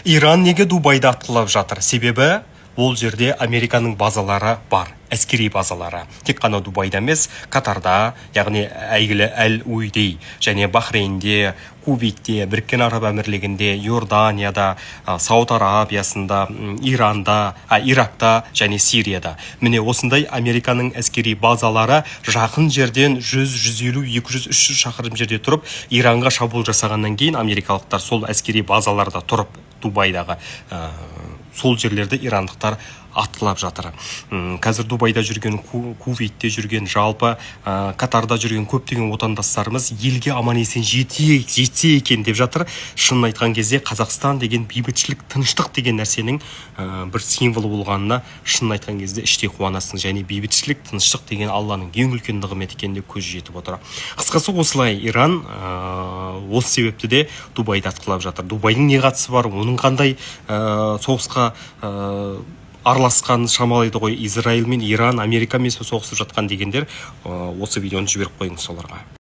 Иран неге Дубайды атқылап жатыр? Себебі ол жерде Американың базалары бар, әскери базалары. Тек қана Дубайда емес, Катарда, яғни әйгілі Әл-Уйдей, және Бахрейнде, Кувейтте, Біріккен Араб Әмірлігінде, Иорданияда, Сауд Арабиясында, Иранда, Иракта және Сирияда. Міне осындай Американың әскери базалары жақын жерден 100, 150, 200, 300 шақырым жерде тұрып, Иранға шабуыл жасағаннан кейін америкалықтар сол әскери базаларда тұрып, Дубайдағы сол жерлерді ирандықтар атқылап жатыр. Қазір Дубайда жүрген, Кувейтте жүрген, жалпы Катарда жүрген көптеген отандастарымыз елге аман есен жетсе екен деп жатыр. Шынын айтқан кезде Қазақстан деген бейбітшілік, тыныштық деген нәрсенің бір символы болғанына шынын айтқан кезде іштей қуанасың. Және бейбітшілік, тыныштық деген Алланың ең үлкен нығметі екеніне көз жетіп отыр. Қысқасы осылай Иран осы себепті де Дубайды атқылап жатыр. Дубайдың не қатысы бар, оның қандай соғысқа араласқан шамалайды ғой, Израиль мен Иран, Америкамен соғысып жатқан дегендер осы видеоны жіберіп қойыңыз соларға.